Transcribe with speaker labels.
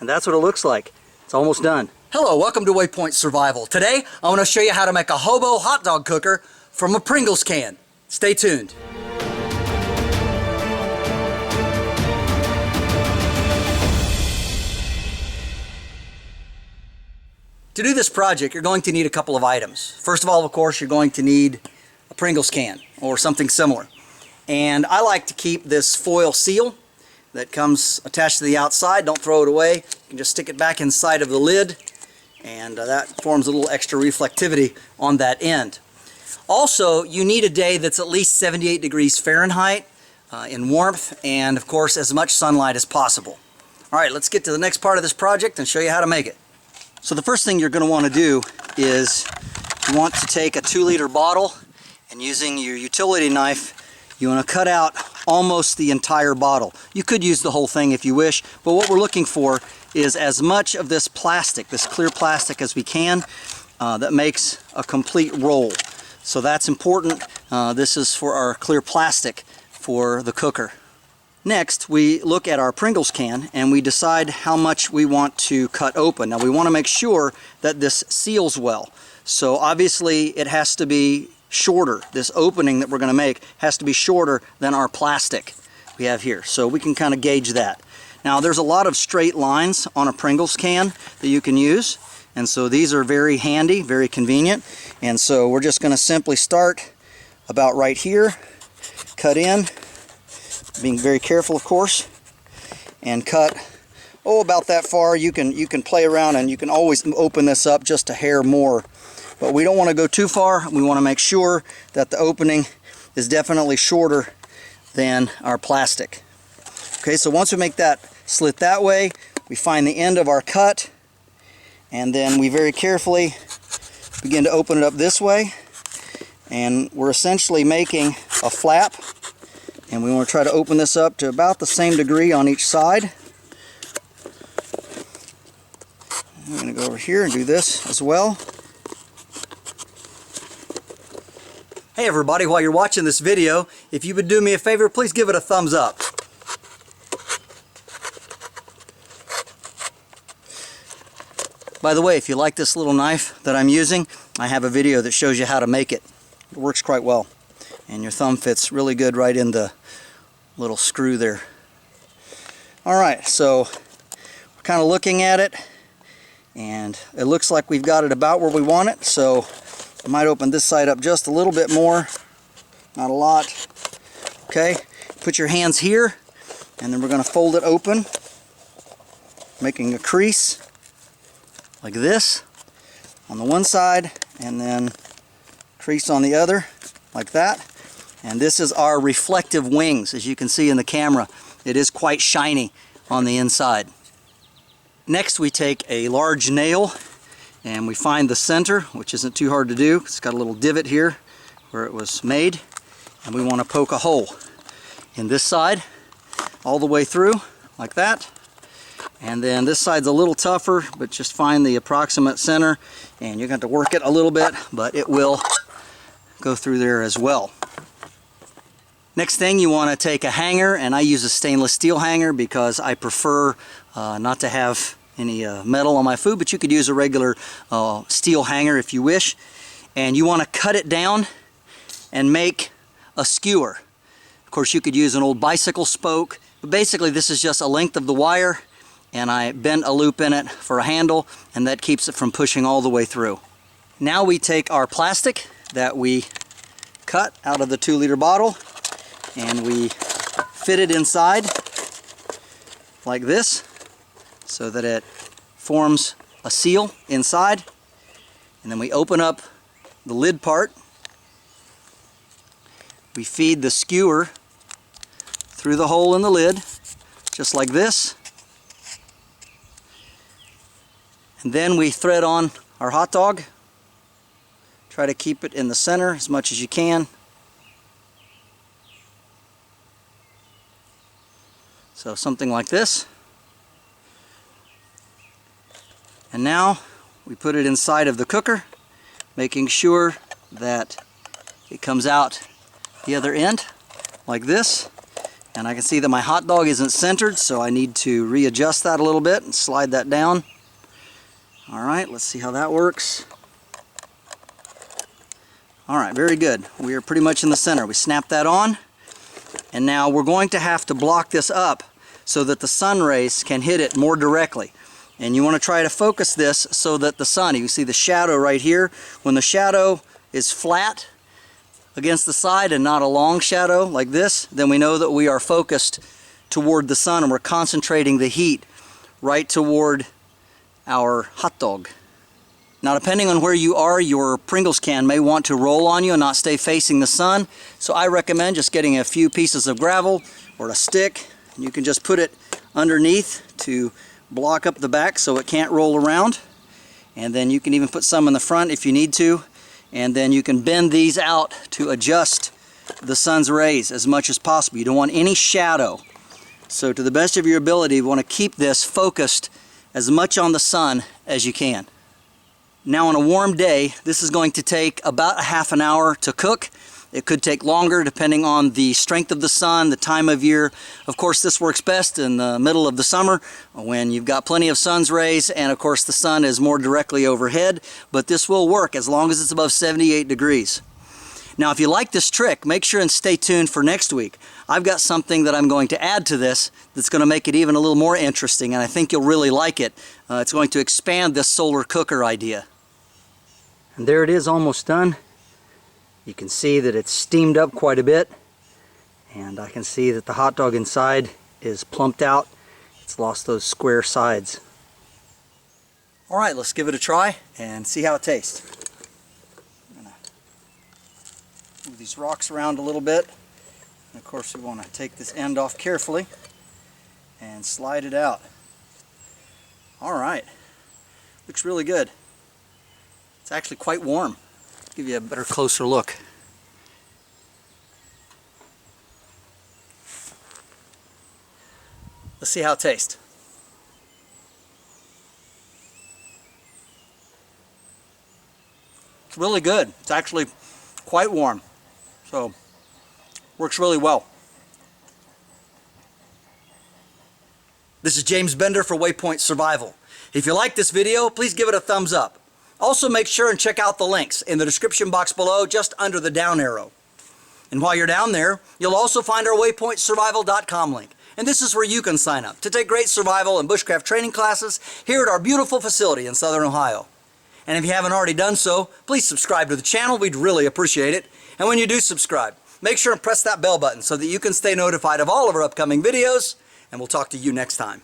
Speaker 1: And that's what it looks like. It's almost done. Hello, welcome to Waypoint Survival. Today, I want to show you how to make a Hobo hot dog cooker from a Pringles can. Stay tuned. To do this project, you're going to need a couple of items. First of all, of course, you're going to need a Pringles can or something similar. And I like to keep this foil seal that comes attached to the outside. Don't throw it away. You can just stick it back inside of the lid, and that forms a little extra reflectivity on that end. Also, you need a day that's at least 78 degrees Fahrenheit in warmth, and of course as much sunlight as possible. Alright, let's get to the next part of this project and show you how to make it. So the first thing you're going to want to do is you want to take a 2-liter bottle, and using your utility knife you want to cut out almost the entire bottle. You could use the whole thing if you wish, but what we're looking for is as much of this plastic, this clear plastic, as we can that makes a complete roll. So that's important. This is for our clear plastic for the cooker. Next, we look at our Pringles can and we decide how much we want to cut open. Now we want to make sure that this seals well. So obviously it has to be shorter. This opening that we're going to make has to be shorter than our plastic we have here. So we can kind of gauge that. Now there's a lot of straight lines on a Pringles can that you can use. And so these are very handy, very convenient. And so we're just going to simply start about right here, cut in, being very careful of course, and cut about that far. You can play around and you can always open this up just a hair more. But we don't want to go too far. We want to make sure that the opening is definitely shorter than our plastic. Okay, so once we make that slit that way, we find the end of our cut, and then we very carefully begin to open it up this way, and we're essentially making a flap, and we want to try to open this up to about the same degree on each side. I'm going to go over here and do this as well. Hey everybody, while you're watching this video, if you would do me a favor, please give it a thumbs up. By the way, if you like this little knife that I'm using, I have a video that shows you how to make it. It works quite well. And your thumb fits really good right in the little screw there. Alright, so we're kind of looking at it, and it looks like we've got it about where we want it, so I might open this side up just a little bit more, not a lot. Okay, put your hands here, and then we're going to fold it open, making a crease like this on the one side, and then crease on the other like that. And this is our reflective wings. As you can see in the camera, it is quite shiny on the inside. Next, we take a large nail and we find the center, which isn't too hard to do. It's got a little divot here where it was made, and we want to poke a hole in this side all the way through like that. And then this side's a little tougher, but just find the approximate center, and you're going to have to work it a little bit, but it will go through there as well. Next thing, you want to take a hanger, and I use a stainless steel hanger because I prefer not to have any metal on my food, but you could use a regular steel hanger if you wish. And you want to cut it down and make a skewer. Of course, you could use an old bicycle spoke, but basically this is just a length of the wire, and I bent a loop in it for a handle, and that keeps it from pushing all the way through. Now we take our plastic that we cut out of the 2-liter bottle, and we fit it inside like this so that it forms a seal inside. And then we open up the lid part. We feed the skewer through the hole in the lid, just like this. And then we thread on our hot dog. Try to keep it in the center as much as you can. So something like this. And now we put it inside of the cooker, making sure that it comes out the other end like this. And I can see that my hot dog isn't centered, so I need to readjust that a little bit and slide that down. Alright, let's see how that works. Alright, very good. We are pretty much in the center. We snap that on, and now we're going to have to block this up so that the sun rays can hit it more directly. And you want to try to focus this so that the sun, you can see the shadow right here, when the shadow is flat against the side and not a long shadow like this, then we know that we are focused toward the sun and we're concentrating the heat right toward our hot dog. Now, depending on where you are, your Pringles can may want to roll on you and not stay facing the sun, so I recommend just getting a few pieces of gravel or a stick. You can just put it underneath to block up the back so it can't roll around, and then you can even put some in the front if you need to, and then you can bend these out to adjust the sun's rays as much as possible. You don't want any shadow, so to the best of your ability you want to keep this focused as much on the sun as you can. Now, on a warm day, this is going to take about a half an hour to cook. It could take longer depending on the strength of the sun, the time of year. Of course, this works best in the middle of the summer when you've got plenty of sun's rays and of course the sun is more directly overhead, but this will work as long as it's above 78 degrees. Now, if you like this trick, make sure and stay tuned for next week. I've got something that I'm going to add to this that's going to make it even a little more interesting, and I think you'll really like it. It's going to expand this solar cooker idea. And there it is, almost done. You can see that it's steamed up quite a bit, and I can see that the hot dog inside is plumped out. It's lost those square sides. Alright, let's give it a try and see how it tastes. I'm going to move these rocks around a little bit. And of course we want to take this end off carefully and slide it out. Alright, looks really good. It's actually quite warm. Give you a better, closer look. Let's see how it tastes. It's really good. It's actually quite warm, so works really well. This is James Bender for Waypoint Survival. If you like this video, please give it a thumbs up. Also, make sure and check out the links in the description box below, just under the down arrow. And while you're down there, you'll also find our waypointsurvival.com link. And this is where you can sign up to take great survival and bushcraft training classes here at our beautiful facility in Southern Ohio. And if you haven't already done so, please subscribe to the channel. We'd really appreciate it. And when you do subscribe, make sure and press that bell button so that you can stay notified of all of our upcoming videos. And we'll talk to you next time.